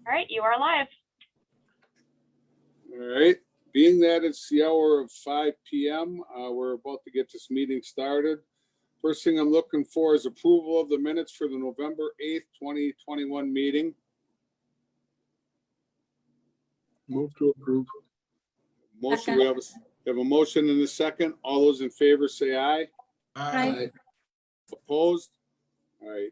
All right, you are live. All right, being that it's the hour of 5 p.m., we're about to get this meeting started. First thing I'm looking for is approval of the minutes for the November 8th, 2021 meeting. Move to approve. Motion, we have a motion and a second. All those in favor say aye. Aye. Opposed? All right.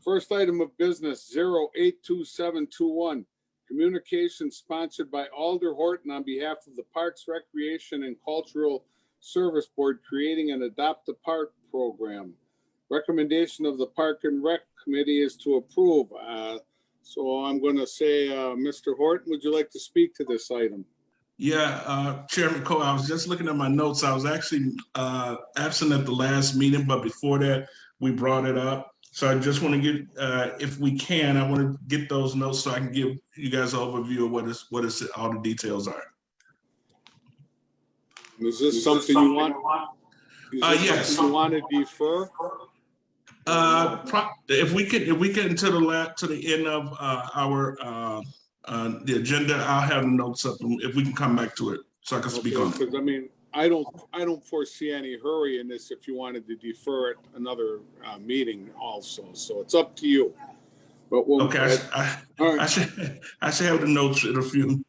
First item of business, 082721. Communication sponsored by Alder Horton on behalf of the Parks, Recreation, and Cultural Service Board, creating an Adopt a Park program. Recommendation of the Park and Rec Committee is to approve. So I'm going to say, Mr. Horton, would you like to speak to this item? Yeah, Chairman Coe, I was just looking at my notes. I was actually absent at the last meeting, but before that, we brought it up. So I just want to get, if we can, I want to get those notes so I can give you guys an overview of what is all the details are. Is this something you want? Yes. You want to defer? If we can until the end of the agenda, I'll have the notes up if we can come back to it so I can speak on it. Because I mean, I don't foresee any hurry in this if you wanted to defer it another meeting also. So it's up to you. But we'll, okay, all right. I should have the notes in a few.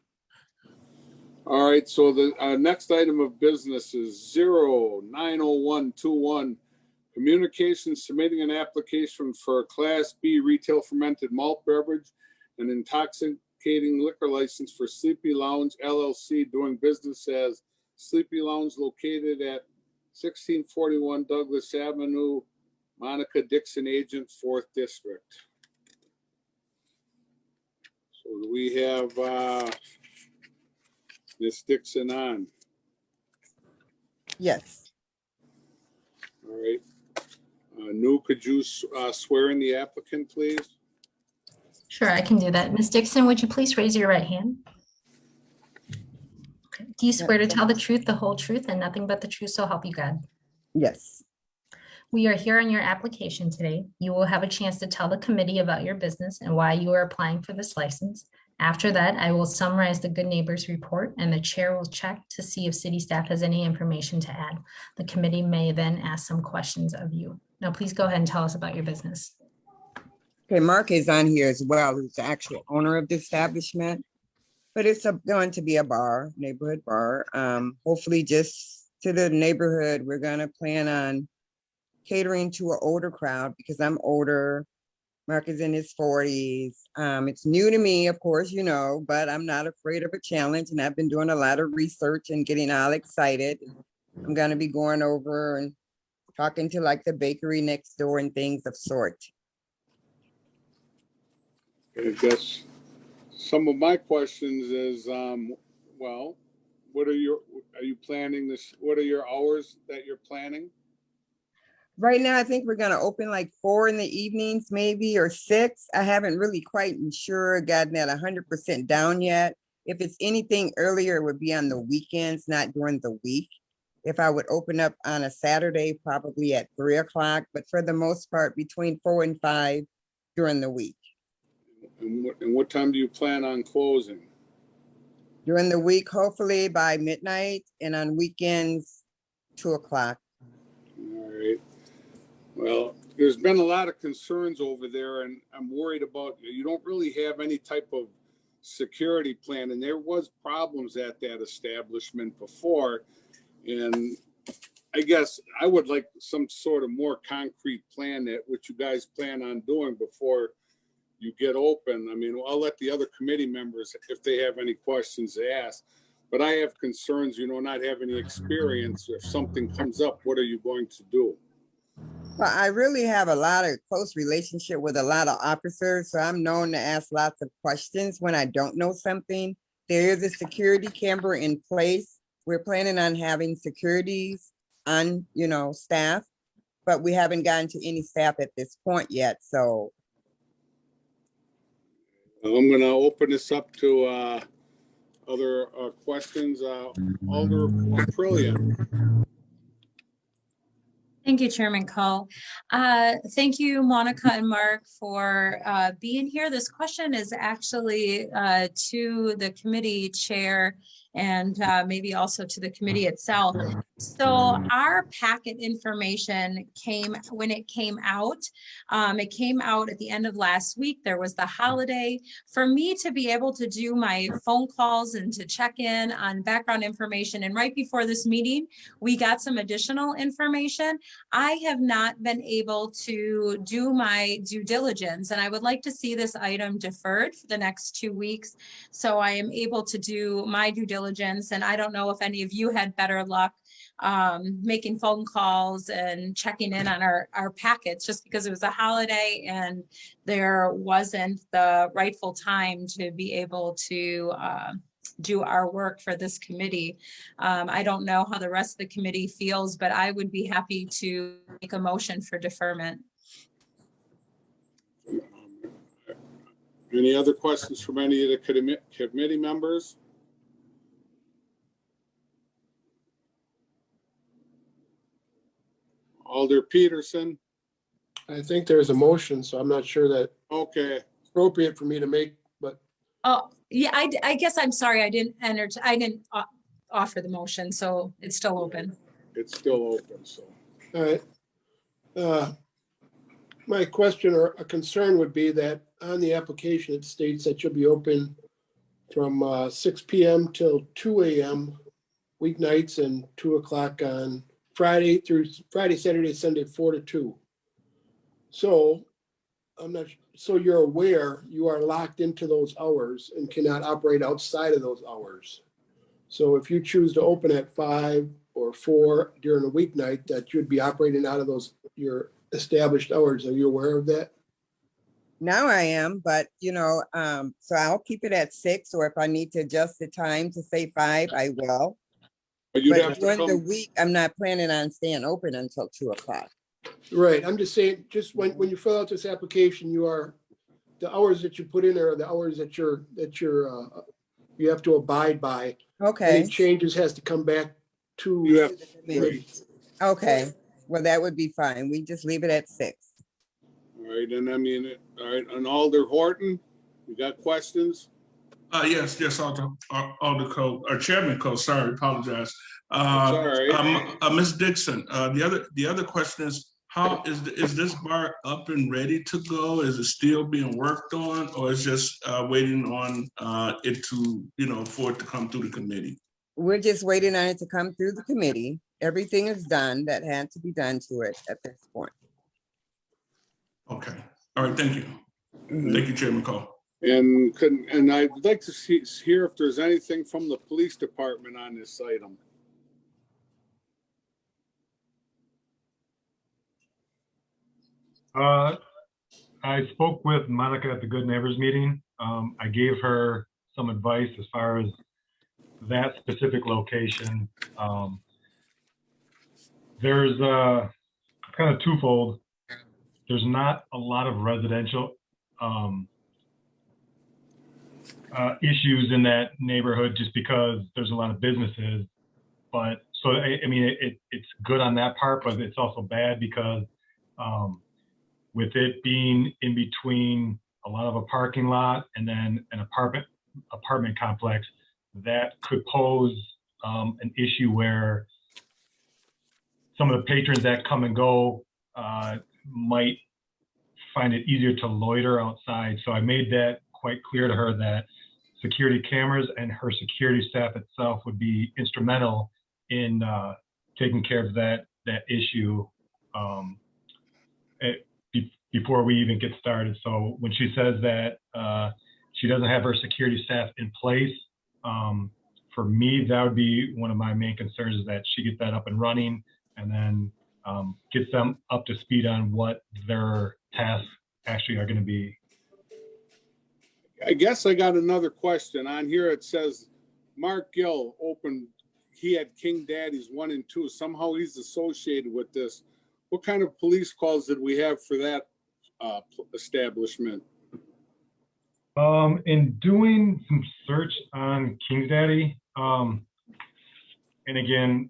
All right, so the next item of business is 090121. Communication submitting an application for a Class B retail fermented malt beverage and intoxicating liquor license for Sleepy Lounge LLC, doing business as Sleepy Lounge, located at 1641 Douglas Avenue, Monica Dixon, agent, 4th District. So we have Ms. Dixon on. Yes. All right. Nu, could you swear in the applicant, please? Sure, I can do that. Ms. Dixon, would you please raise your right hand? Okay. Do you swear to tell the truth, the whole truth, and nothing but the truth, so help you God? Yes. We are here on your application today. You will have a chance to tell the committee about your business and why you are applying for this license. After that, I will summarize the Good Neighbors report, and the chair will check to see if city staff has any information to add. The committee may then ask some questions of you. Now, please go ahead and tell us about your business. Okay, Mark is on here as well, who's the actual owner of the establishment. But it's going to be a bar, neighborhood bar. Hopefully just to the neighborhood. We're gonna plan on catering to an older crowd because I'm older. Mark is in his 40s. It's new to me, of course, you know, but I'm not afraid of a challenge, and I've been doing a lot of research and getting all excited. I'm gonna be going over and talking to like the bakery next door and things of sort. I guess some of my questions is, well, are you planning this? What are your hours that you're planning? Right now, I think we're gonna open like 4 in the evenings, maybe, or 6. I haven't really quite gotten that 100% down yet. If it's anything earlier, it would be on the weekends, not during the week. If I would open up on a Saturday, probably at 3 o'clock, but for the most part, between 4 and 5 during the week. And what time do you plan on closing? During the week, hopefully by midnight, and on weekends, 2 o'clock. All right. Well, there's been a lot of concerns over there, and I'm worried about, you don't really have any type of security plan, and there was problems at that establishment before. And I guess I would like some sort of more concrete plan that what you guys plan on doing before you get open. I mean, I'll let the other committee members, if they have any questions to ask, but I have concerns, you know, not having any experience. If something comes up, what are you going to do? Well, I really have a lot of close relationship with a lot of officers, so I'm known to ask lots of questions when I don't know something. There is a security camera in place. We're planning on having securities on, you know, staff, but we haven't gotten to any staff at this point yet, so. I'm going to open this up to other questions. Alder Trillian. Thank you, Chairman Cole. Thank you, Monica and Mark, for being here. This question is actually to the committee chair and maybe also to the committee itself. So our packet information when it came out at the end of last week. There was the holiday. For me to be able to do my phone calls and to check in on background information, and right before this meeting, we got some additional information. I have not been able to do my due diligence, and I would like to see this item deferred for the next 2 weeks so I am able to do my due diligence. And I don't know if any of you had better luck making phone calls and checking in on our packets, just because it was a holiday and there wasn't the rightful time to be able to do our work for this committee. I don't know how the rest of the committee feels, but I would be happy to make a motion for deferment. Any other questions from any of the committee members? Alder Peterson. I think there's a motion, so I'm not sure that Okay, appropriate for me to make, but Oh, yeah, I guess I'm sorry. I didn't offer the motion, so it's still open. it's still open, so. all right. My question or a concern would be that on the application, it states that you'll be open from 6 p.m. till 2 a.m. weeknights and 2 o'clock on Friday, Saturday, Sunday, 4 to 2. So so you're aware you are locked into those hours and cannot operate outside of those hours. So if you choose to open at 5 or 4 during a weeknight, that you'd be operating out of your established hours. Are you aware of that? Now I am, but so I'll keep it at 6, or if I need to adjust the time to say 5, I will. But you'd have But to during the come, week, I'm not planning on staying open until 2 o'clock. Right. I'm just saying, just when you fill out this application, the hours that you put in there are the hours that you have to abide by. Okay, Any changes has to come back to. you have, Maybe. Okay, well, that would be fine. We just leave it at 6. all right, and I mean, all right, and Alder Horton, you got questions? Yes, Alder Cole, or Chairman Cole, sorry, apologize. That's all right. Ms. Dixon, the other question is, how is this bar up and ready to go? Is it still being worked on, or is just waiting on it to, for it to come through the committee? We're just waiting on it to come through the committee. Everything is done that had to be done to it at this point. Okay, all right, thank you. Thank you, Chairman Cole. And I'd like to hear if there's anything from the police department on this item. I spoke with Monica at the Good Neighbors meeting. I gave her some advice as far as that specific location. There's kind of twofold. There's not a lot of residential issues in that neighborhood just because there's a lot of businesses. But so, I mean, it's good on that part, but it's also bad because with it being in between a lot of a parking lot and then an apartment complex, that could pose an issue where some of the patrons that come and go might find it easier to loiter outside. So I made that quite clear to her that security cameras and her security staff itself would be instrumental in taking care of that issue before we even get started. So when she says that she doesn't have her security staff in place, for me, that would be one of my main concerns, is that she gets that up and running and then gets them up to speed on what their tasks actually are going to be. I guess I got another question on here. It says Mark Gill opened, he had King Daddy's 1 and 2. Somehow he's associated with this. What kind of police calls did we have for that establishment? In doing some search on King Daddy, and again,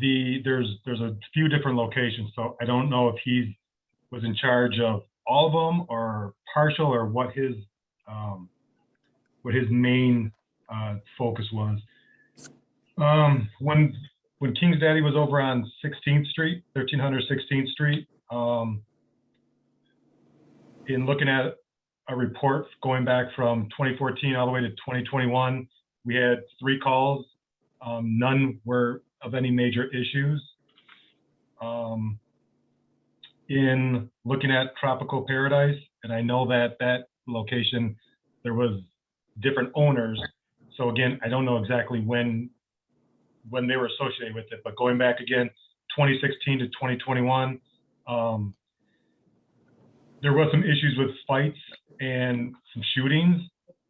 there's a few different locations, so I don't know if he was in charge of all of them or partial, or what his main focus was. When King's Daddy was over on 16th Street, 1300 16th Street, in looking at a report going back from 2014 all the way to 2021, we had 3 calls. None were of any major issues. In looking at Tropical Paradise, and I know that that location, there was different owners. So again, I don't know exactly when they were associated with it, but going back again, 2016 to 2021, there was some issues with fights and some shootings.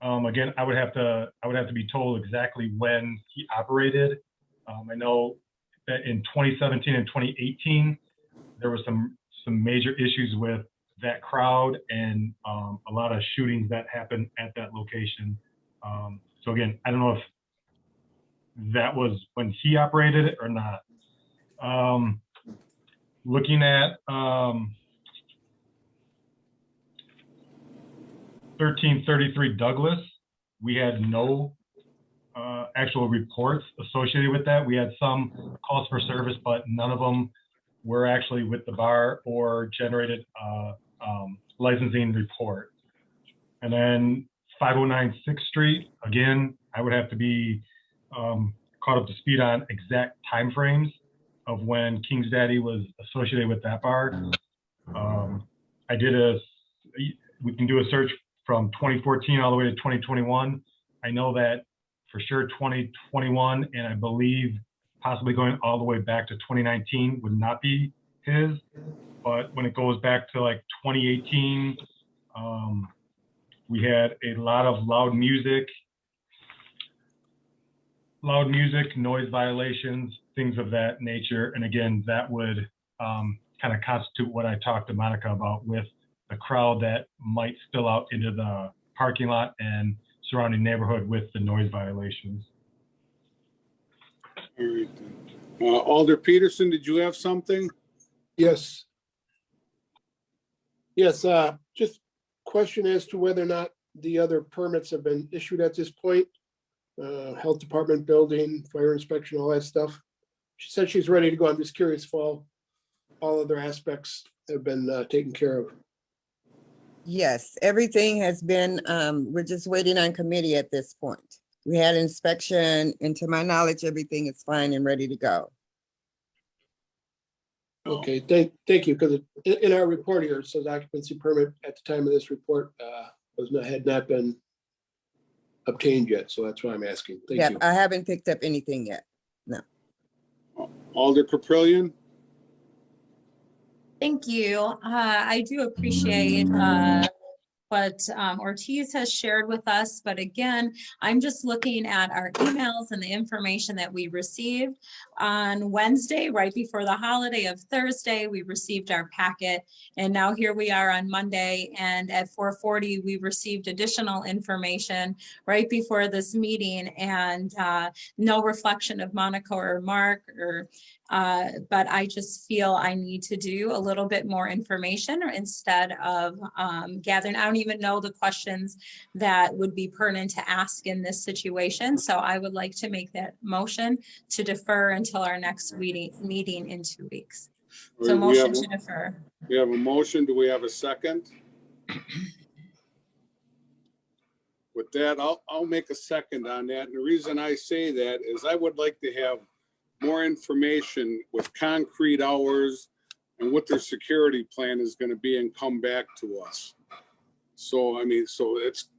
Again, I would have to be told exactly when he operated. I know that in 2017 and 2018, there were some major issues with that crowd and a lot of shootings that happened at that location. So again, I don't know if that was when he operated it or not. Looking at 1333 Douglas, we had no actual reports associated with that. We had some calls for service, but none of them were actually with the bar or generated a licensing report. And then 509 6th Street, again, I would have to be caught up to speed on exact timeframes of when King's Daddy was associated with that bar. We can do a search from 2014 all the way to 2021. I know that for sure 2021, and I believe possibly going all the way back to 2019 would not be his. But when it goes back to like 2018, we had a lot of loud music, noise violations, things of that nature. And again, that would kind of constitute what I talked to Monica about with the crowd that might spill out into the parking lot and surrounding neighborhood with the noise violations. All right. Alder Peterson, did you have something? Yes. Yes, just question as to whether or not the other permits have been issued at this point. Health department building, fire inspection, all that stuff. She said she's ready to go. I'm just curious if all other aspects have been taken care of. Yes, everything has been, we're just waiting on committee at this point. We had inspection, and to my knowledge, everything is fine and ready to go. Okay, thank you, because in our report here, it says occupancy permit at the time of this report had not been obtained yet, so that's why I'm asking. Thank Yeah, you. I haven't picked up anything yet. No. Alder Caprillion? Thank you. I do appreciate what Ortiz has shared with us. But again, I'm just looking at our emails and the information that we received on Wednesday, right before the holiday of Thursday. We received our packet, and now here we are on Monday, and at 4:40 we received additional information right before this meeting, and no reflection of Monica or Mark, but I just feel I need to do a little bit more information instead of gathering. I don't even know the questions that would be pertinent to ask in this situation. So I would like to make that motion to defer until our next meeting in 2 weeks. So motion to defer. We have a motion. Do we have a second? With that, I'll make a second on that. And the reason I say that is I would like to have more information with concrete hours and what their security plan is going to be and come back to us. So, I mean, so it's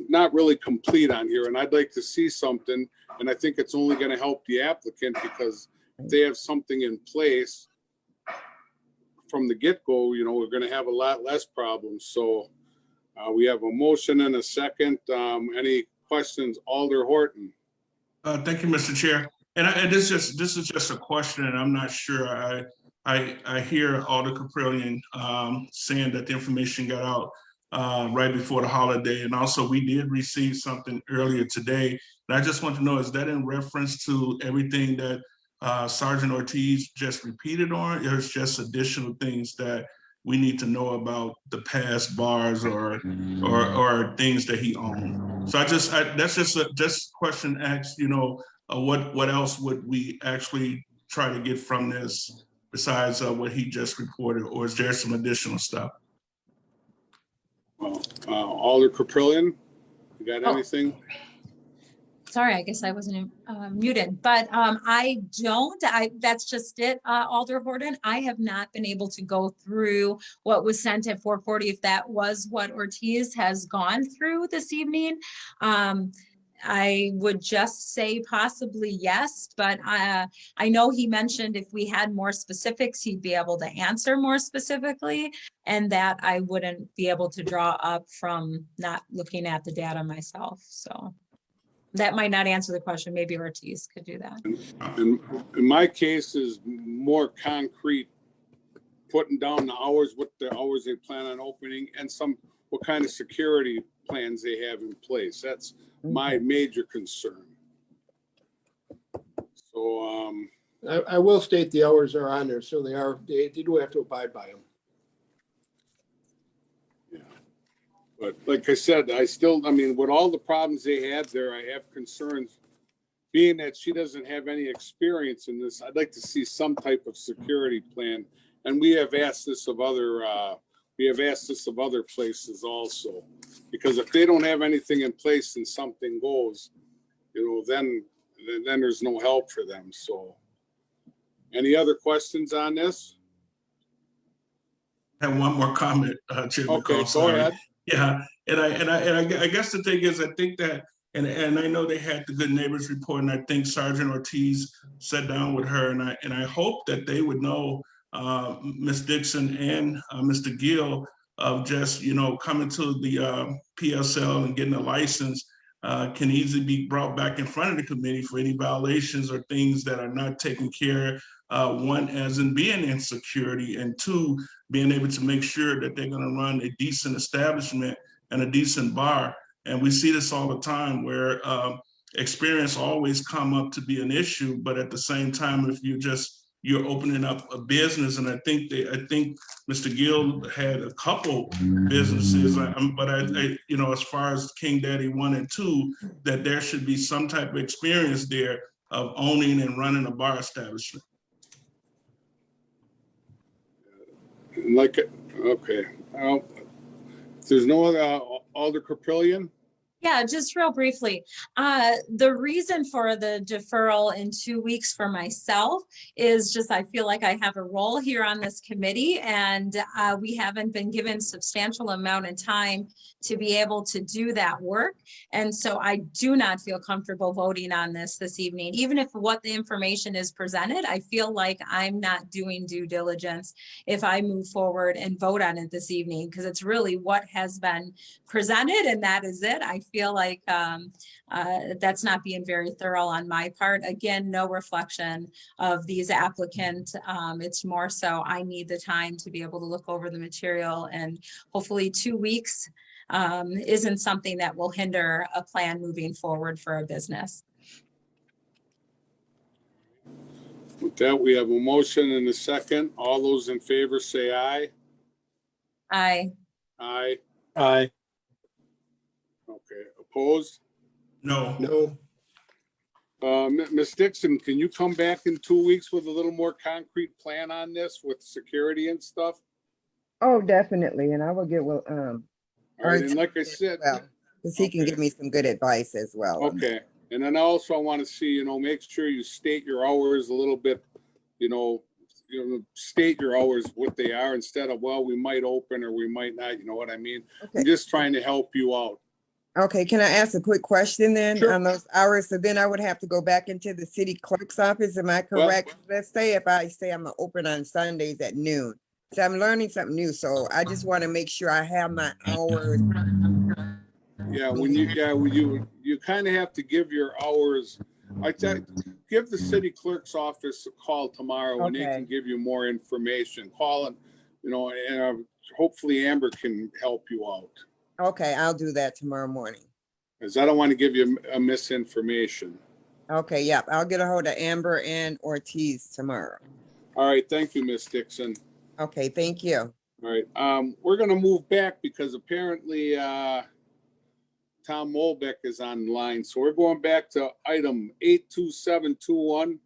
not really complete on here, and I'd like to see something, and I think it's only going to help the applicant, because if they have something in place from the get-go, you know, we're going to have a lot less problems. So we have a motion and a second. Any questions? Alder Horton. Thank you, Mr. Chair. And this is just a question, and I'm not sure. I hear Alder Caprillion saying that the information got out right before the holiday, and also we did receive something earlier today. And I just want to know, is that in reference to everything that Sergeant Ortiz just repeated on, or there's just additional things that we need to know about the past bars or things that he owned? So that's just a question asked, what else would we actually try to get from this besides what he just reported, or is there some additional stuff? Well, Alder Caprillion, you got Oh. anything? Sorry, I guess I wasn't muted, but that's just it, Alder Horton. I have not been able to go through what was sent at 4:40, if that was what Ortiz has gone through this evening. I would just say possibly yes, but I know he mentioned if we had more specifics, he'd be able to answer more specifically, and that I wouldn't be able to draw up from not looking at the data myself, so. That might not answer the question. Maybe Ortiz could do that. In my case is more concrete, putting down the hours, what the hours they plan on opening, and what kind of security plans they have in place. That's my major concern. So, I will state the hours are on there, so they do have to abide by them. but like I said, with all the problems they had there, I have concerns. Being that she doesn't have any experience in this, I'd like to see some type of security plan. And we have asked this of other places also. Because if they don't have anything in place and something goes, then there's no help for them. So any other questions on this? I have one more comment, Chairman Okay, Cole, go sorry. ahead. Yeah, and I guess the thing is, I think that, and I know they had the Good Neighbors report, and I think Sergeant Ortiz sat down with her, and I hope that they would know Ms. Dixon and Mr. Gill of just coming to the PSL and getting a license can easily be brought back in front of the committee for any violations or things that are not taken care. One, as in being in security, and two, being able to make sure that they're going to run a decent establishment and a decent bar. And we see this all the time where experience always come up to be an issue, but at the same time, if you're opening up a business, and I think Mr. Gill had a couple businesses, but I as far as King Daddy 1 and 2, that there should be some type of experience there of owning and running a bar establishment. Okay. If there's no other, Alder Caprillion? Yeah, just real briefly. The reason for the deferral in 2 weeks for myself is just I feel like I have a role here on this committee, and we haven't been given substantial amount of time to be able to do that work. And so I do not feel comfortable voting on this evening. Even if what the information is presented, I feel like I'm not doing due diligence if I move forward and vote on it this evening, because it's really what has been presented, and that is it. I feel like that's not being very thorough on my part. Again, no reflection of these applicants. It's more so I need the time to be able to look over the material, and hopefully 2 weeks isn't something that will hinder a plan moving forward for a business. With that, we have a motion and a second. All those in favor say aye. Aye. Aye. Aye. Okay, opposed? No. No. Ms. Dixon, can you come back in 2 weeks with a little more concrete plan on this with security and stuff? Oh, definitely. And I will get, All right, and like I said, because he can Okay. give me some good advice as well. okay. And then also I want to see, make sure you state your hours a little bit, state your hours, what they are, instead of, well, we might open or we might not, you know what I mean? Okay. I'm just trying to help you out. Okay, can I ask a quick question then Sure. on those hours? So then I would have to go back into the city clerk's office, am I Well- correct? Let's say if I say I'm gonna open on Sundays at noon. So I'm learning something new, so I just want to make sure I have my hours. Yeah, you kind of have to give your hours. Give the city clerk's office a call tomorrow and they Okay. can give you more information. Call it, and hopefully Amber can help you out. Okay, I'll do that tomorrow morning. Because I don't want to give you a misinformation. Okay, yep, I'll get a hold of Amber and Ortiz tomorrow. All right, thank you, Ms. Dixon. Okay, thank you. All right, we're gonna move back because apparently, Tom Molbeck is online. So we're going back to item 82721,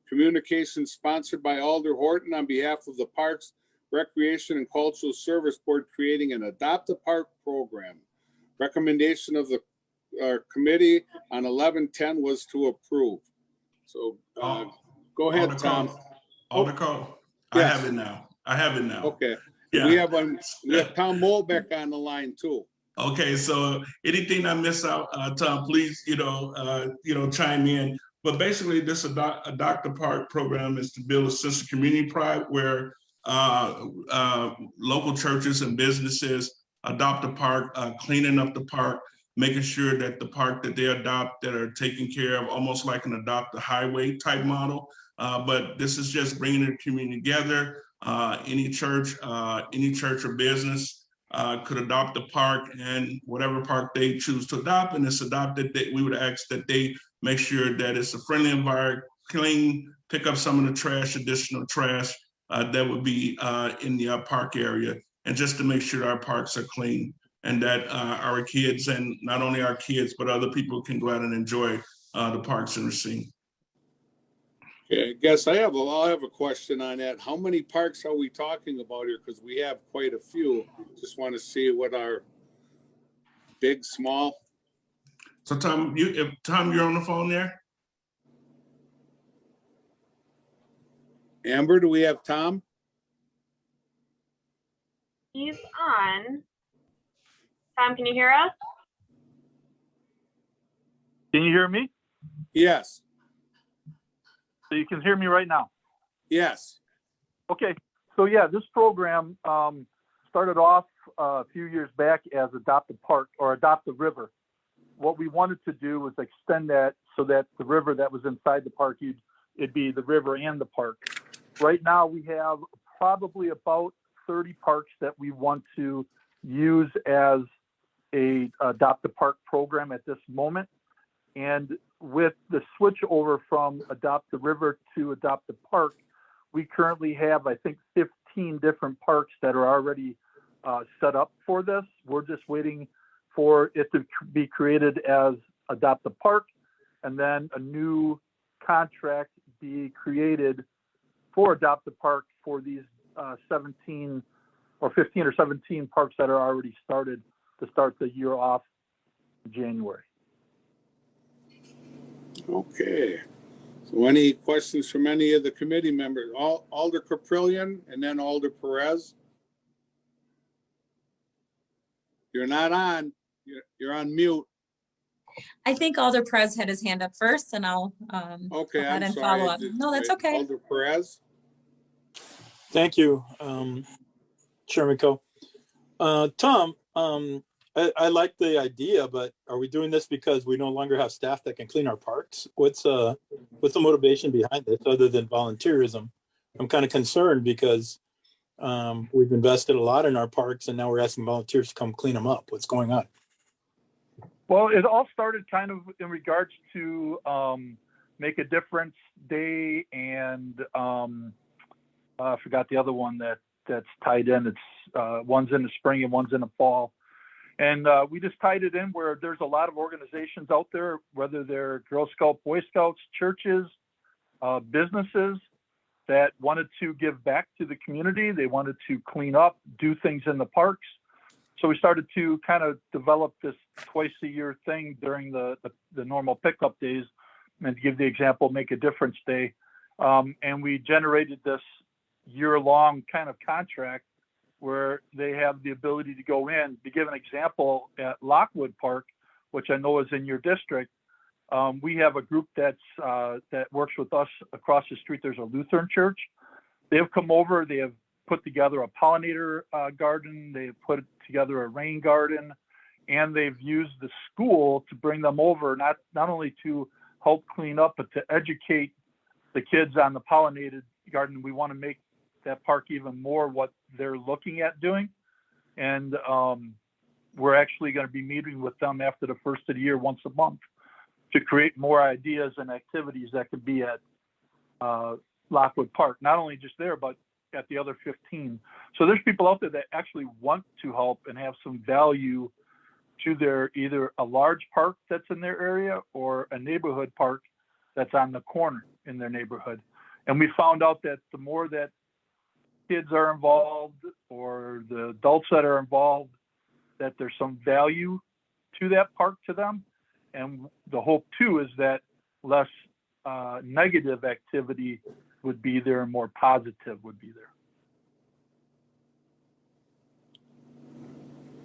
communication sponsored by Alder Horton on behalf of the Parks, Recreation and Cultural Service Board, creating an Adopt a Park program. Recommendation of the committee on 1110 was to approve. So go ahead, Tom. Alder, I Yes. have it now. I have it now. Okay. Yeah. We have Tom Molbeck on the line too. Okay, so anything I miss out, Tom, please, chime in. But basically, this Adopt a Park program is to build a sense of community pride where local churches and businesses adopt a park, cleaning up the park, making sure that the park that they adopt that are taken care of, almost like an adopt a highway type model. But this is just bringing the community together. Any church or business could adopt a park, and whatever park they choose to adopt, and it's adopted, we would ask that they make sure that it's a friendly environment, clean, pick up some of the trash, additional trash that would be in the park area, and just to make sure our parks are clean and that our kids, and not only our kids, but other people can go out and enjoy the parks and the scene. Okay, I guess I'll have a question on that. How many parks are we talking about here? Because we have quite a few. Just want to see what our big, small. So Tom, you're on the phone there? Amber, do we have Tom? He's on. Tom, can you hear us? Can you hear me? Yes. So you can hear me right now? Yes. Okay. So yeah, this program started off a few years back as Adopt a Park or Adopt a River. What we wanted to do was extend that so that the river that was inside the park, it'd be the river and the park. Right now we have probably about 30 parks that we want to use as a Adopt a Park program at this moment. And with the switch over from Adopt the River to Adopt the Park, we currently have, I think, 15 different parks that are already set up for this. We're just waiting for it to be created as Adopt the Park, and then a new contract be created for Adopt the Park for these 17 or 15 or 17 parks that are already started to start the year off in January. Okay. So any questions from any of the committee members? Alder Caprillion and then Alder Perez? You're not on. You're on mute. I think Alder Perez had his hand up first, and I'll Okay, go ahead I'm and sorry. follow up. No, that's okay. Alder Perez? Thank you, Chairman Coe. Tom, I like the idea, but are we doing this because we no longer have staff that can clean our parks? What's the motivation behind this other than volunteerism? I'm kind of concerned because we've invested a lot in our parks and now we're asking volunteers to come clean them up. What's going on? Well, it all started kind of in regards to Make a Difference Day, and I forgot the other one that's tied in. It's one's in the spring and one's in the fall. And we just tied it in where there's a lot of organizations out there, whether they're Girl Scout, Boy Scouts, churches, businesses that wanted to give back to the community. They wanted to clean up, do things in the parks. So we started to kind of develop this twice a year thing during the normal pickup days. And to give the example, Make a Difference Day. And we generated this year-long kind of contract where they have the ability to go in. To give an example, at Lockwood Park, which I know is in your district, we have a group that works with us across the street. There's a Lutheran church. They've come over, they have put together a pollinator garden, they've put together a rain garden, and they've used the school to bring them over, not only to help clean up, but to educate the kids on the pollinated garden. We want to make that park even more what they're looking at doing. And we're actually going to be meeting with them after the first of the year once a month to create more ideas and activities that could be at Lockwood Park, not only just there, but at the other 15. So there's people out there that actually want to help and have some value to their either a large park that's in their area or a neighborhood park that's on the corner in their neighborhood. And we found out that the more that kids are involved or the adults that are involved, that there's some value to that park to them. And the hope too is that less negative activity would be there and more positive would be there.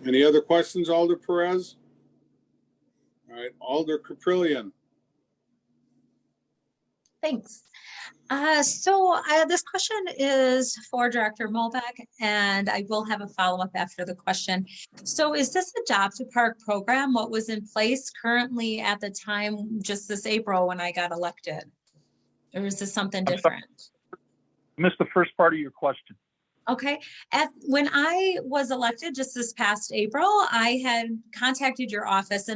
Any other questions, Alder Perez? All right, Alder Caprillion. Thanks. This question is for Director Molbeck, and I will have a follow-up after the question. So is this Adopt a Park program what was in place currently at the time, just this April when I got elected? Or is this something different? Missed the first part of your question. Okay. When I was elected just this past April, I had contacted your office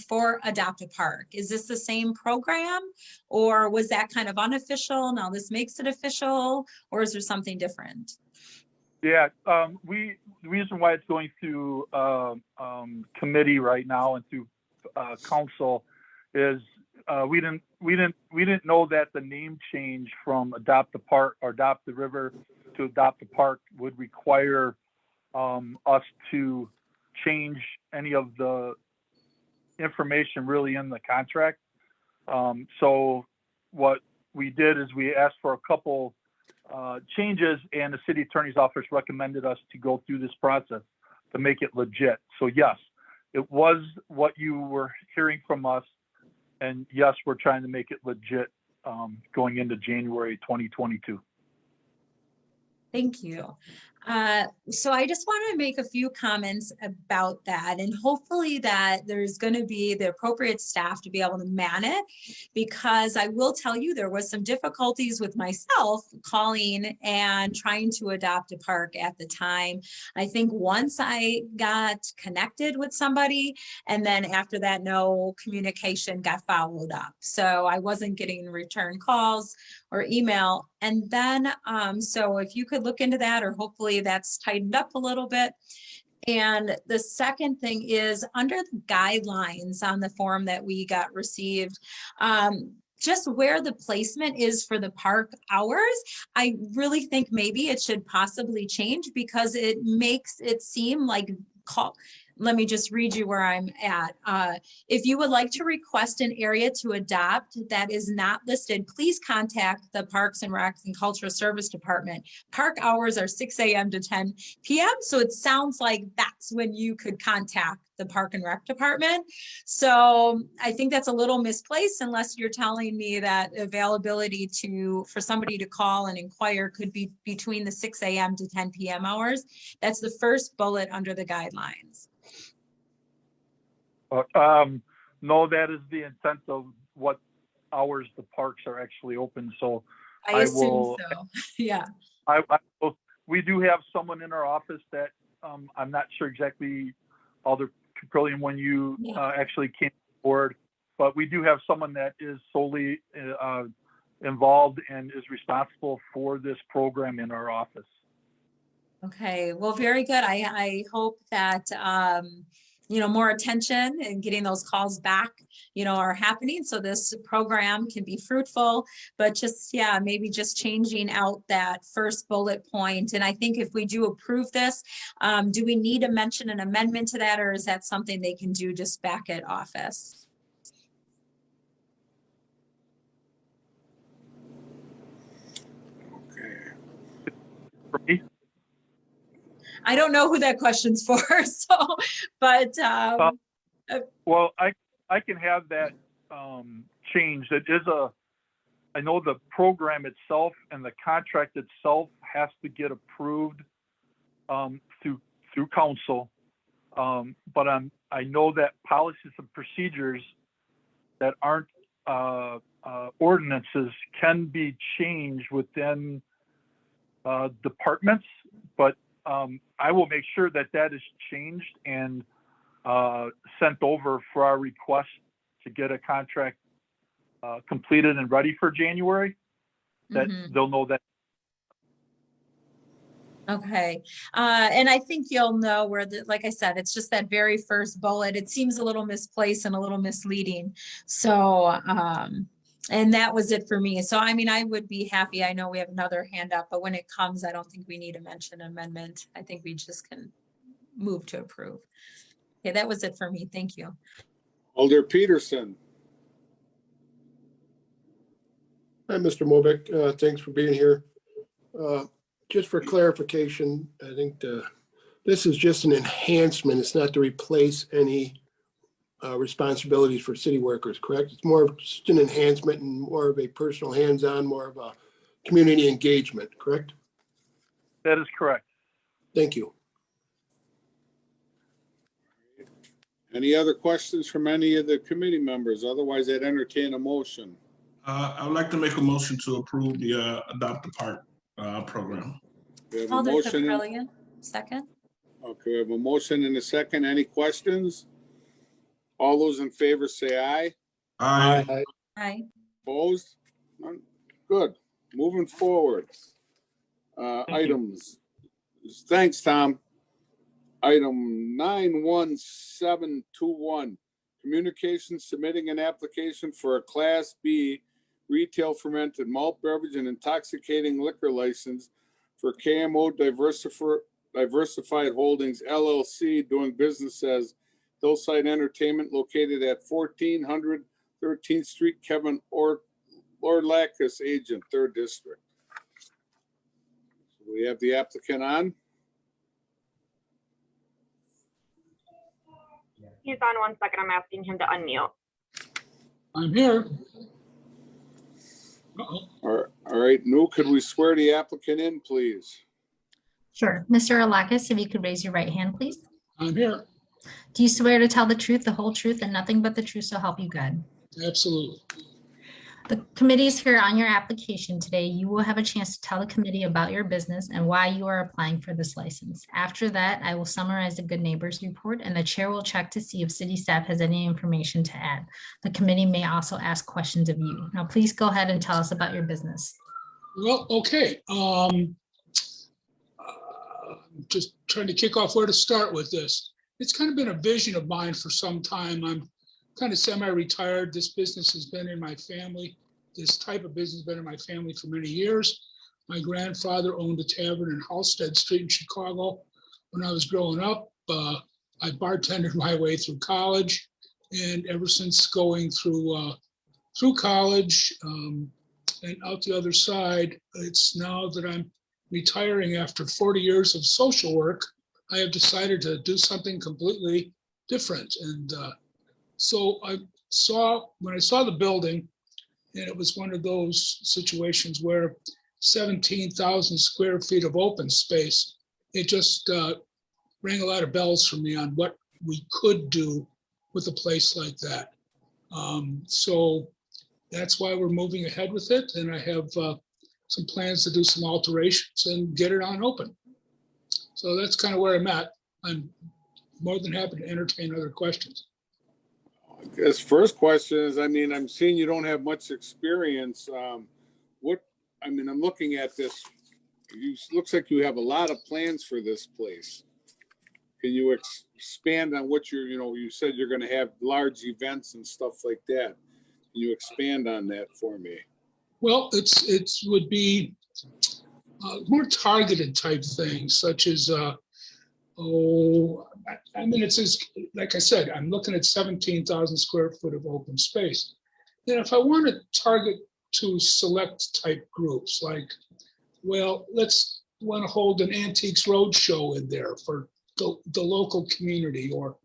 for Adopt a Park. Is this the same program, or was that kind of unofficial? Now this makes it official, or is there something different? Yeah, the reason why it's going through committee right now and through council is we didn't know that the name change from Adopt a Park or Adopt the River to Adopt a Park would require us to change any of the information really in the contract. So what we did is we asked for a couple changes, and the city attorney's office recommended us to go through this process to make it legit. So yes, it was what you were hearing from us, and yes, we're trying to make it legit going into January 2022. Thank you. So I just want to make a few comments about that, and hopefully that there's going to be the appropriate staff to be able to man it, because I will tell you there was some difficulties with myself calling and trying to adopt a park at the time. I think once I got connected with somebody, and then after that, no communication got followed up. So I wasn't getting return calls or email. And then, so if you could look into that, or hopefully that's tightened up a little bit. And the second thing is under the guidelines on the form that we got received, just where the placement is for the park hours, I really think maybe it should possibly change, because it makes it seem like let me just read you where I'm at. If you would like to request an area to adopt that is not listed, please contact the Parks and Rec and Cultural Service Department. Park hours are 6 a.m. to 10 p.m. So it sounds like that's when you could contact the Park and Rec Department. So I think that's a little misplaced, unless you're telling me that availability for somebody to call and inquire could be between the 6 a.m. to 10 p.m. hours. That's the first bullet under the guidelines. No, that is the intent of what hours the parks are actually open. So I assume so. Yeah. We do have someone in our office that I'm not sure exactly, Alder Caprillion, when you actually came aboard, but we do have someone that is solely involved and is responsible for this program in our office. Okay, well, very good. I hope that more attention and getting those calls back, are happening, so this program can be fruitful. But just, maybe just changing out that first bullet point. And I think if we do approve this, do we need to mention an amendment to that, or is that something they can do just back at office? Okay. For me? I don't know who that question's for, so, but. Well, I can have that changed. It is I know the program itself and the contract itself has to get approved through council. But I know that policies and procedures that aren't ordinances can be changed within departments, but I will make sure that is changed and sent over for our request to get a contract completed and ready for January, that Mhm. they'll know that. Okay, and I think you'll know where the, like I said, it's just that very first bullet. It seems a little misplaced and a little misleading. So, and that was it for me. So, I mean, I would be happy. I know we have another hand up, but when it comes, I don't think we need to mention amendment. I think we just can move to approve. Okay, that was it for me. Thank you. Alder Peterson. Hi, Mr. Mobic. Thanks for being here. Just for clarification, I think this is just an enhancement. It's not to replace any responsibilities for city workers, correct? It's more of just an enhancement and more of a personal hands-on, more of a community engagement, correct? That is correct. Thank you. Any other questions from any of the committee members? Otherwise, I'd entertain a motion. I would like to make a motion to approve the Adopt a Park program. We have a Alder motion. Caprillion, second. Okay, we have a motion and a second. Any questions? All those in favor say aye. Aye. Aye. Opposed? None? Good. Moving forward. Items. Thanks, Tom. Item 91721, communication submitting an application for a Class B retail fermented malt beverage and intoxicating liquor license for KMO Diversified Holdings LLC, doing business as Hillside Entertainment, located at 1400 13th Street. Kevin Lordlakis, agent, 3rd District. We have the applicant on. He's on. 1 second. I'm asking him to unmute. I'm here. All right, Nu, could we swear the applicant in, please? Sure. Mr. Alakis, if you could raise your right hand, please. I'm here. Do you swear to tell the truth, the whole truth, and nothing but the truth, so help you God? Absolutely. The committee is here on your application today. You will have a chance to tell the committee about your business and why you are applying for this license. After that, I will summarize the Good Neighbors report, and the chair will check to see if city staff has any information to add. The committee may also ask questions of you. Now, please go ahead and tell us about your business. Well, okay. Just trying to kick off where to start with this. It's kind of been a vision of mine for some time. I'm kind of semi-retired. This business has been in my family. This type of business has been in my family for many years. My grandfather owned a tavern in Halsted Street in Chicago. When I was growing up, I bartended my way through college, and ever since going through college and out the other side, it's now that I'm retiring after 40 years of social work, I have decided to do something completely different. And so when I saw the building, and it was one of those situations where 17,000 square feet of open space, it just rang a lot of bells for me on what we could do with a place like that. So that's why we're moving ahead with it. And I have some plans to do some alterations and get it on open. So that's kind of where I'm at. I'm more than happy to entertain other questions. I guess first question is, I mean, I'm seeing you don't have much experience. I'm looking at this. Looks like you have a lot of plans for this place. Can you expand on what you said you're going to have large events and stuff like that. Can you expand on that for me? Well, it would be more targeted type things, such as, it's like I said, I'm looking at 17,000 square foot of open space. And if I want to target to select type groups, like, well, let's want to hold an Antiques Roadshow in there for the local community, or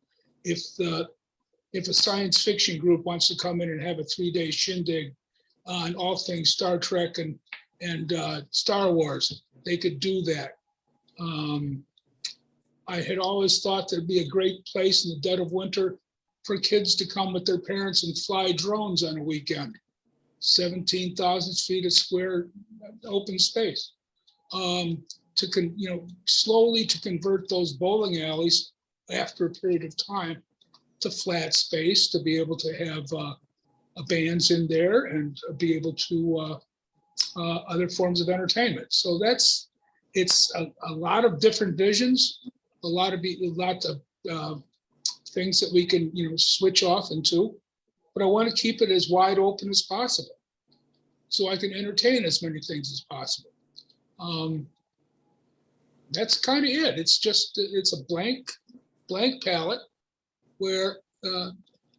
if a science fiction group wants to come in and have a 3-day shindig on all things Star Trek and Star Wars, they could do that. I had always thought there'd be a great place in the dead of winter for kids to come with their parents and fly drones on a weekend. 17,000 feet of square open space. Slowly to convert those bowling alleys after a period of time to flat space to be able to have bands in there and be able to other forms of entertainment. So it's a lot of different visions, a lot of things that we can switch off into, but I want to keep it as wide open as possible so I can entertain as many things as possible. That's kind of it. It's a blank palette where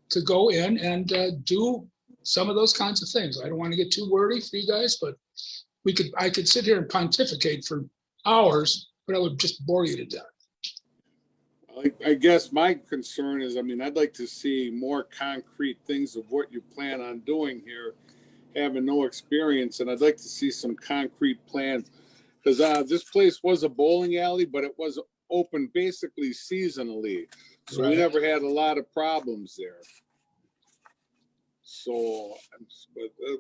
to go in and do some of those kinds of things. I don't want to get too wordy for you guys, but I could sit here and pontificate for hours, but I would just bore you to death. I guess my concern is, I'd like to see more concrete things of what you plan on doing here, having no experience, and I'd like to see some concrete plans. Because this place was a bowling alley, but it was open basically seasonally. So we Right. never had a lot of problems there. So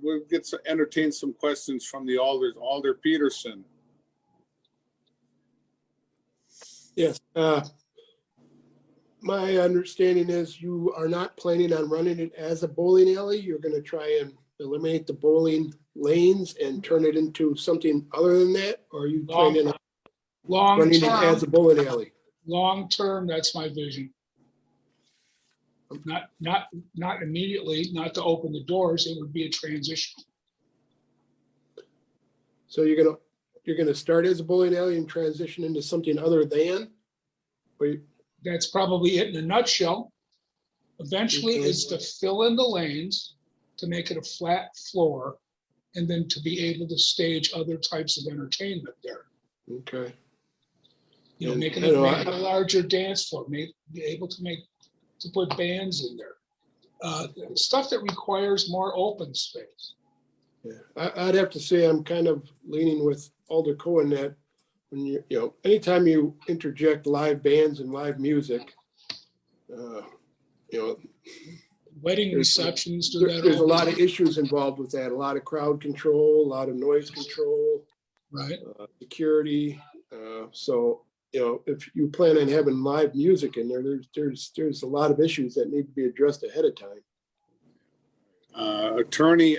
we'll entertain some questions from the alders. Alder Peterson. Yes. My understanding is you are not planning on running it as a bowling alley. You're going to try and eliminate the bowling lanes and turn it into something other than that? Or are you planning on Long running it as a term, bowling alley? long term, that's my vision. Not immediately, not to open the doors. It would be a transition. So you're gonna start as a bowling alley and transition into something other than? Or That's probably it in a nutshell. Eventually, Okay. is to fill in the lanes, to make it a flat floor, and then to be able to stage other types of entertainment there. Okay. Making I it know, make it a larger dance floor, be able to put bands in there. Stuff that requires more open space. Yeah, I'd have to say I'm kind of leaning with Alder Cohen that when anytime you interject live bands and live music, Wedding There's- receptions do that. there's a all the lot of time. issues involved with that, a lot of crowd control, a lot of noise control, Right, security. So, if you plan on having live music in there, there's a lot of issues that need to be addressed ahead of time. Attorney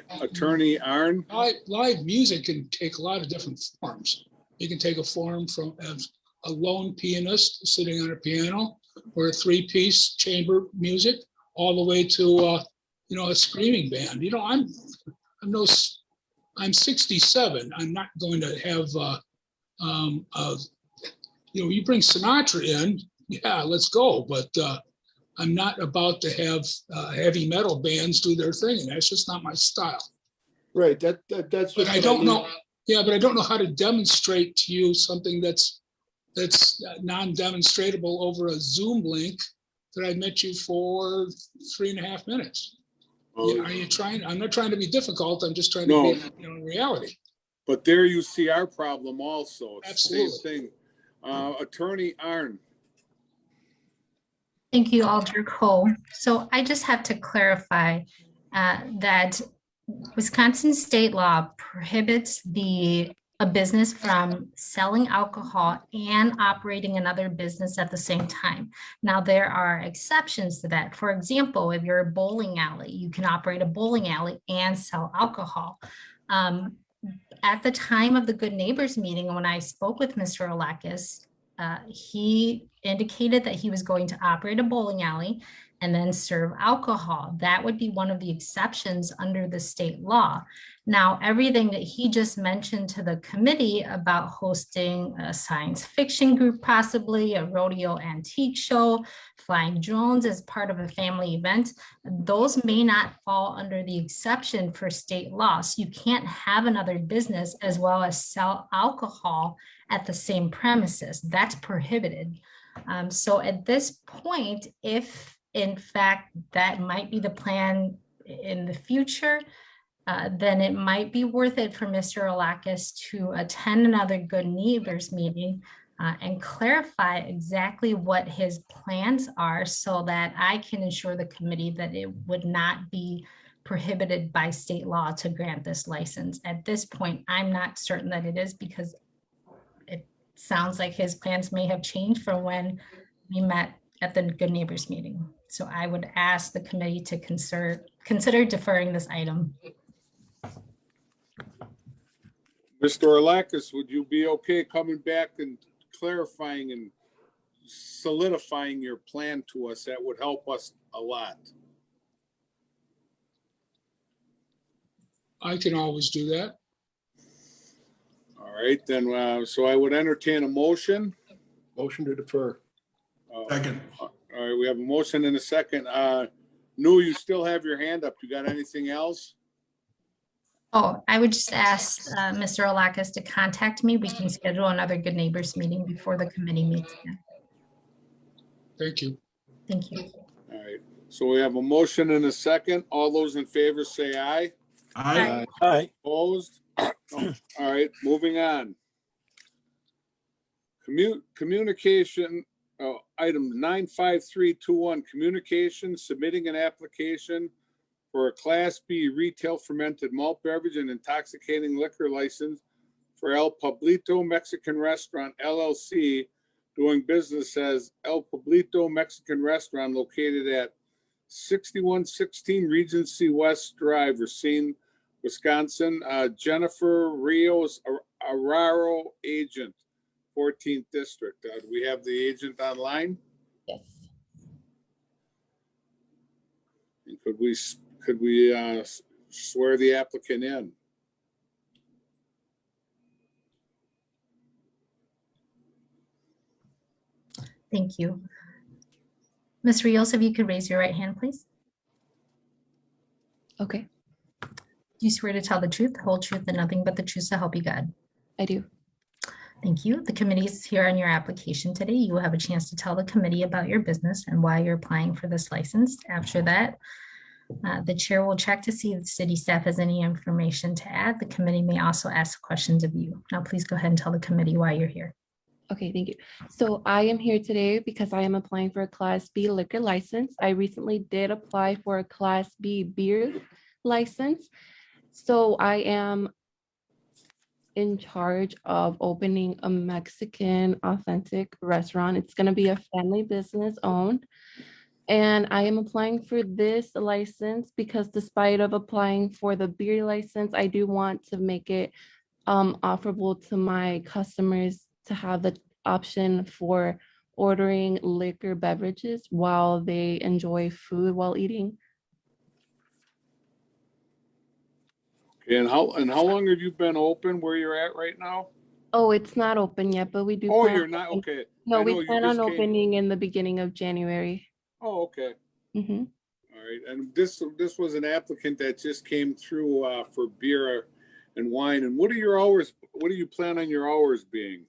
Arn. live music can take a lot of different forms. You can take a form from as a lone pianist sitting on a piano, or a three-piece chamber music, all the way to a screaming band. I'm 67. I'm not going to have you bring Sinatra in, yeah, let's go. But I'm not about to have heavy metal bands do their thing, and that's just not my style. Right, that's But just. I what don't mean. know. Yeah, but I don't know how to demonstrate to you something that's non-demonstratable over a Zoom link that I met you for 3.5 minutes. Oh, Are you trying? I'm not trying to be difficult. I'm just trying No. to be in reality. But there you see our problem also. It's the Absolutely. same thing. Attorney Arn. Thank you, Alder Cole. So I just have to clarify that Wisconsin state law prohibits a business from selling alcohol and operating another business at the same time. Now, there are exceptions to that. For example, if you're a bowling alley, you can operate a bowling alley and sell alcohol. At the time of the Good Neighbors meeting, when I spoke with Mr. Olakis, he indicated that he was going to operate a bowling alley and then serve alcohol. That would be one of the exceptions under the state law. Now, everything that he just mentioned to the committee about hosting a science fiction group, possibly a rodeo antique show, flying drones as part of a family event, those may not fall under the exception for state law. So you can't have another business as well as sell alcohol at the same premises. That's prohibited. So at this point, if in fact that might be the plan in the future, then it might be worth it for Mr. Olakis to attend another Good Neighbors meeting and clarify exactly what his plans are so that I can ensure the committee that it would not be prohibited by state law to grant this license. At this point, I'm not certain that it is, because it sounds like his plans may have changed from when we met at the Good Neighbors meeting. So I would ask the committee to consider deferring this item. Mr. Orlakis, would you be okay coming back and clarifying and solidifying your plan to us? That would help us a lot. I can always do that. All right, then, so I would entertain a motion. Motion to defer. Second. All right, we have a motion and a second. Nu, you still have your hand up. You got anything else? Oh, I would just ask Mr. Olakis to contact me. We can schedule another Good Neighbors meeting before the committee meets again. Thank you. Thank you. All right, so we have a motion and a second. All those in favor say aye. Aye. Aye. Opposed? No. All right, moving on. Communication, item 95321, communication, submitting an application for a Class B retail fermented malt beverage and intoxicating liquor license for El Pueblito Mexican Restaurant LLC, doing business as El Pueblito Mexican Restaurant located at 6116 Regency West Drive, Racine, Wisconsin. Jennifer Rios Araro, agent, 14th District. Do we have the agent online? Yes. And could we swear the applicant in? Thank you. Ms. Rios, if you could raise your right hand, please. Okay, Do you swear to tell the truth, the whole truth, and nothing but the truth so help you God? I do. Thank you. The committee is here on your application today. You will have a chance to tell the committee about your business and why you're applying for this license. After that, the chair will check to see if the city staff has any information to add. The committee may also ask questions of you. Now, please go ahead and tell the committee why you're here. Okay, thank you. So I am here today because I am applying for a Class B liquor license. I recently did apply for a Class B beer license. So I am in charge of opening a Mexican authentic restaurant. It's going to be a family business owned. And I am applying for this license because despite of applying for the beer license, I do want to make it offerable to my customers to have the option for ordering liquor beverages while they enjoy food while eating. And how long have you been open where you're at right now? Oh, it's not open yet, but we do. Oh, plan you're on not, opening- okay. No, I know we you plan on just came- opening in the beginning of January. Oh, okay. Mm-hmm. All right, and this was an applicant that just came through for beer and wine. And what are your hours? What do you plan on your hours being?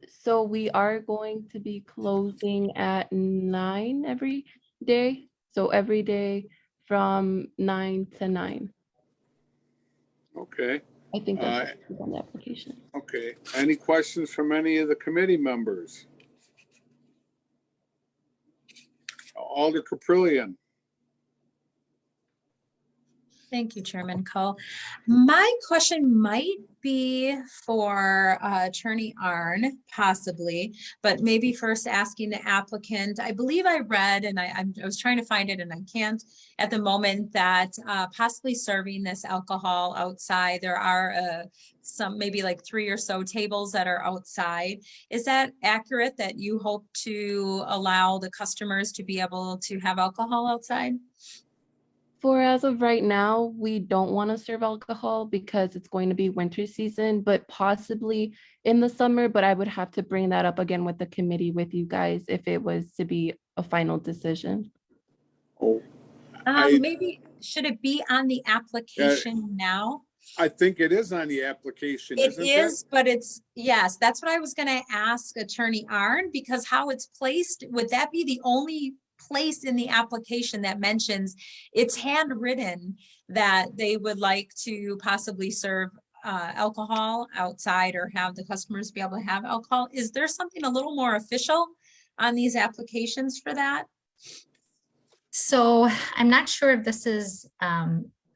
So we are going to be closing at 9 every day. So every day from 9 to 9. Okay, I think that's what's on the application. okay. Any questions from any of the committee members? Alder Caprillion. Thank you, Chairman Coe. My question might be for Attorney Arn, possibly, but maybe first asking the applicant. I believe I read, and I was trying to find it and I can't at the moment, that possibly serving this alcohol outside. There are some, maybe like 3 or so tables that are outside. Is that accurate that you hope to allow the customers to be able to have alcohol outside? For as of right now, we don't want to serve alcohol because it's going to be winter season, but possibly in the summer. But I would have to bring that up again with the committee with you guys if it was to be a final decision. Oh, Maybe, should it be on the application now? I think it is on the application, It isn't it? is, but it's, yes, that's what I was gonna ask Attorney Arn, because how it's placed, would that be the only place in the application that mentions it's handwritten that they would like to possibly serve alcohol outside or have the customers be able to have alcohol? Is there something a little more official on these applications for that? So I'm not sure if this is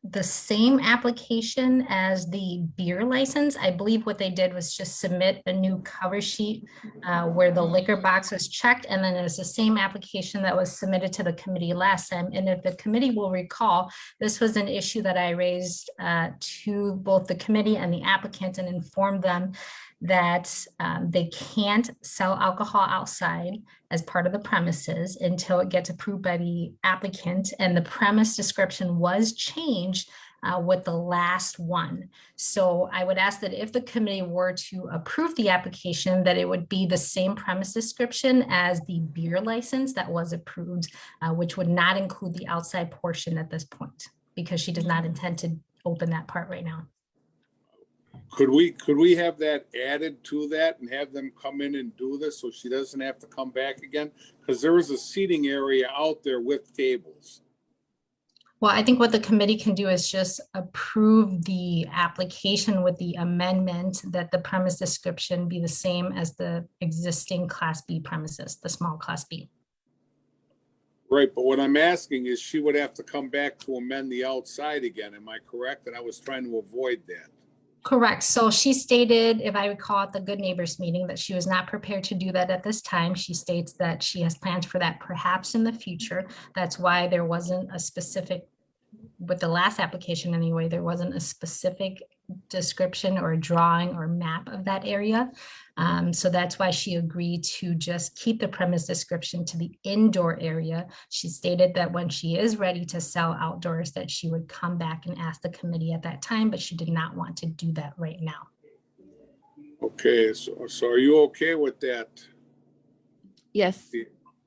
the same application as the beer license. I believe what they did was just submit a new cover sheet where the liquor box was checked, and then it was the same application that was submitted to the committee last time. And if the committee will recall, this was an issue that I raised to both the committee and the applicant and informed them that they can't sell alcohol outside as part of the premises until it gets approved by the applicant. And the premise description was changed with the last one. So I would ask that if the committee were to approve the application, that it would be the same premise description as the beer license that was approved, which would not include the outside portion at this point, because she does not intend to open that part right now. Could we have that added to that and have them come in and do this so she doesn't have to come back again? Because there is a seating area out there with tables. Well, I think what the committee can do is just approve the application with the amendment that the premise description be the same as the existing Class B premises, the small Class B. Right, but what I'm asking is she would have to come back to amend the outside again. Am I correct? And I was trying to avoid that. Correct. So she stated, if I recall at the Good Neighbors meeting, that she was not prepared to do that at this time. She states that she has plans for that perhaps in the future. That's why there wasn't a specific, with the last application anyway, there wasn't a specific description or a drawing or map of that area. So that's why she agreed to just keep the premise description to the indoor area. She stated that when she is ready to sell outdoors, that she would come back and ask the committee at that time, but she did not want to do that right now. Okay, so are you okay with that? Yes.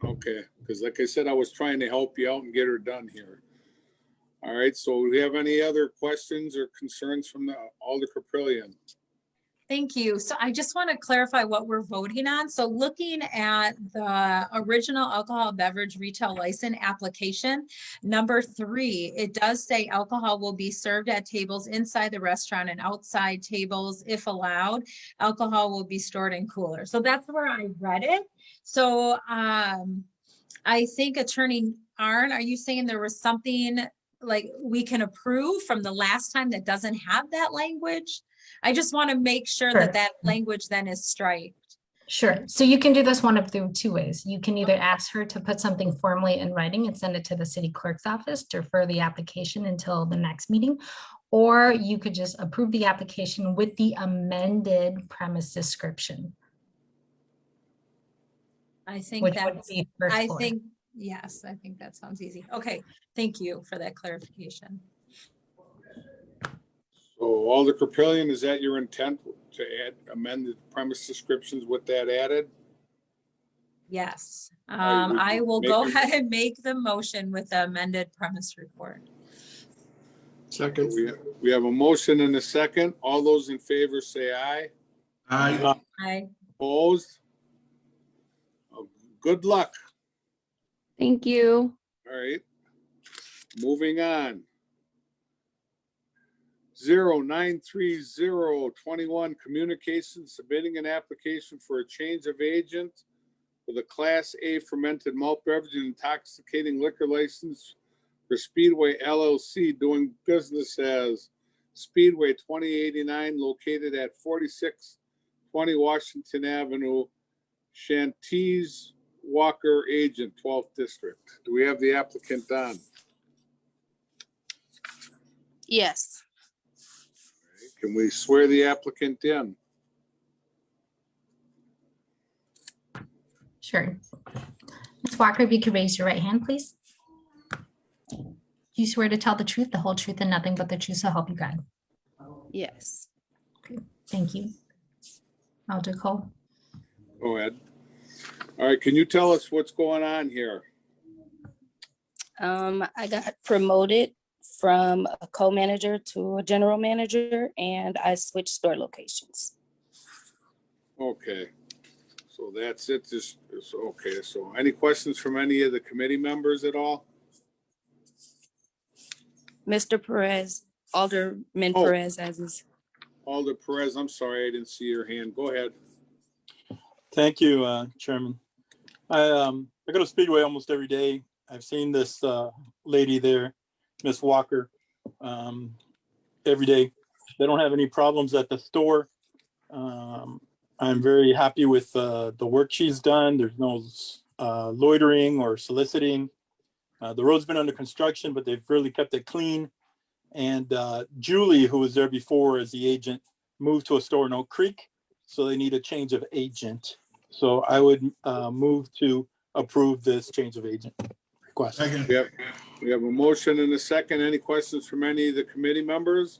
Okay, because like I said, I was trying to help you out and get her done here. All right, so do we have any other questions or concerns from the Alder Caprillion? Thank you. So I just want to clarify what we're voting on. So looking at the original alcohol beverage retail license application, number 3, it does say alcohol will be served at tables inside the restaurant and outside tables if allowed. Alcohol will be stored in coolers. So that's where I read it. So I think Attorney Arnn, are you saying there was something like we can approve from the last time that doesn't have that language? I just want to make sure that that language then is striped. Sure. So you can do this one of the 2 ways. You can either ask her to put something formally in writing and send it to the city clerk's office to refer the application until the next meeting, or you could just approve the application with the amended premise description. I think Which that would be first I floor. think, yes, I think that sounds easy. Okay, thank you for that clarification. So Alder Caprillion, is that your intent to amend the premise descriptions with that added? Yes, would I you will make go a- ahead and make the motion with the amended premise report. Second. We have a motion and a second. All those in favor say aye. I, Opposed? Good luck. Thank you. All right. Moving on. 093021 communications submitting an application for a change of agent for the Class A fermented malt beverage and intoxicating liquor license for Speedway LLC doing business as Speedway 2089 located at 4620 Washington Avenue, Shanties Walker agent, 12th District. Do we have the applicant on? Yes. Can we swear the applicant in? Sure. Ms. Walker, if you could raise your right hand, please. Do you swear to tell the truth, the whole truth, and nothing but the truth, so help you God? Yes. Thank you. Alder Cole. Go ahead. All right, can you tell us what's going on here? I got promoted from a co-manager to a general manager, and I switched store locations. Okay, so that's it. Okay, so any questions from any of the committee members at all? Mr. Perez, Alderman Oh. Perez, as is. Alder Perez, I'm sorry, I didn't see your hand. Go ahead. Thank you, Chairman. I go to Speedway almost every day. I've seen this lady there, Miss Walker. every day. They don't have any problems at the store. I'm very happy with the work she's done. There's no loitering or soliciting. The road's been under construction, but they've really kept it clean. And Julie, who was there before as the agent, moved to a store in Oak Creek, so they need a change of agent. So I would move to approve this change of agent request. Second. We have a motion and a second. Any questions from any of the committee members?